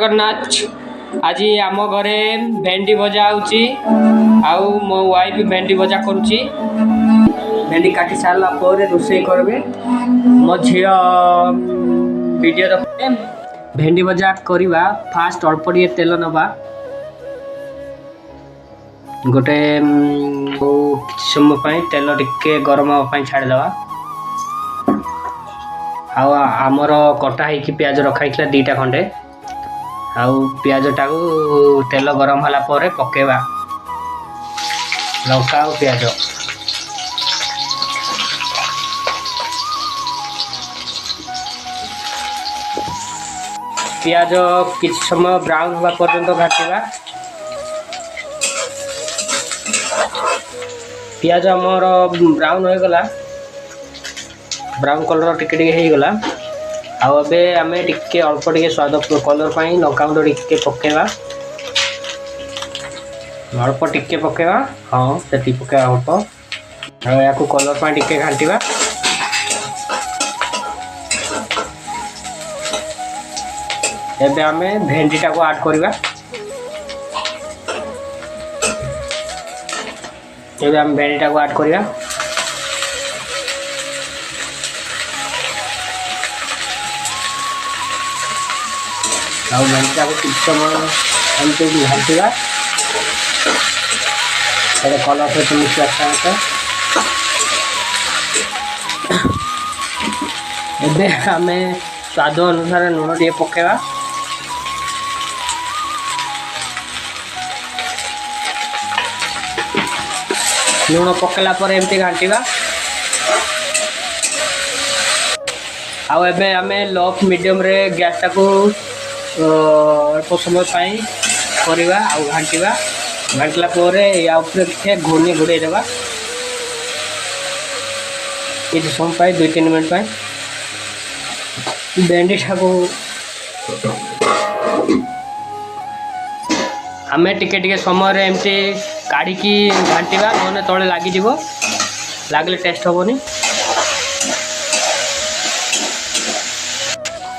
जगन्नाथ। आज आम घरे भेंडी भजा होची आउ मो वाइफ भेंडी भजा करुची। भेंडी काटी सारा पर रोषे करबे मो झियो वीडियो देखते। भेंडी भजा करवा फास्ट अल्प टे तेल नवा गोटे किसी समय तेल टिके गरम हाँ छाड़देवा। आमर कटा होगी प्याज रखाई दीटा खंडे आउ प्याज टाक तेल गरम होला पर पकेवा लंका और प्याज। प्याज किसी समय ब्राउन हवा पर्यंत घाटिवा। प्याज आमर ब्राउन हो गला ब्राउन कलर टिके हो गला। आबे आम टिके अल्प टिके स्वाद कलर पाई लंका गुंड टिके पकेवा अल्प टिके पकेवा। हाँ से पकेवा अल्प या कलर पाई टिके घाटिवा। एबे आम भेंडी टाको ऐड करवा। एबे आम भेंडी टाको ऐड करवा। आउ भेंडी टाको किसी समय एमती घाटिवा कलर सहित मिक्स आसा। एबे आम स्वाद अनुसार लुण टे पकेवा। लुण पकेला पर एमती घाटिवा। आउ एबे आमे लो मीडियम रे गैस टाको अल्प समय पाई करवा आउ घाटिवा। घाटिला पर या ऊपर घूर्णी घोड़े देवा किसी समय पाई 2-3 मिनट पाई। भेंडी टाको आम टिके टिके समय एमती काढ़ी घाटिवा नौने तले लगी लगले टेस्ट हेनी।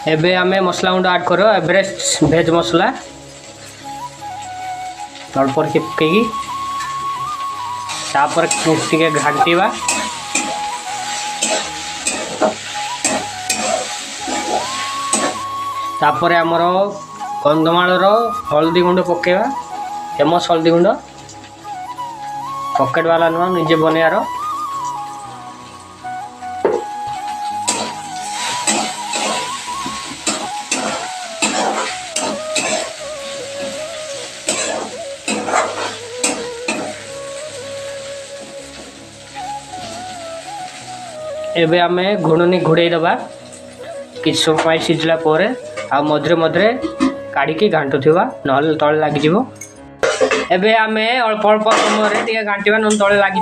एबे आमे मसला गुंड ऐड करो एवरेस्ट भेज मसला अल्प पकई तापर टिके घाटिवा। तापर आमर कंधमालर हल्दी गुंड पकेवा फेमस हल्दी गुंड पकेट वाला नुआ निजे बनयार। एबे आमे घुणनी घोड़े दबा किसी समय सिझला पर आ मधुरे मधुरे काढ़ी घाटुवा ना तले लगी। एबे आमे अल्प अल्प समय टे घाटिवा ना तले लगी।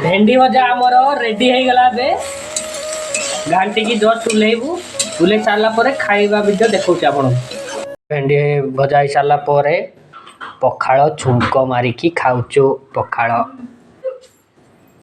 भेंडी भजा आमर रेडी हो गला। घाटी की जस्ट उल्लेबू उल्ले सारा पर खाइबा वीडियो देखा आपन। भेंडी भजा सारा पर पखाड़ छुंक मारिकी खाऊचु पखाड़।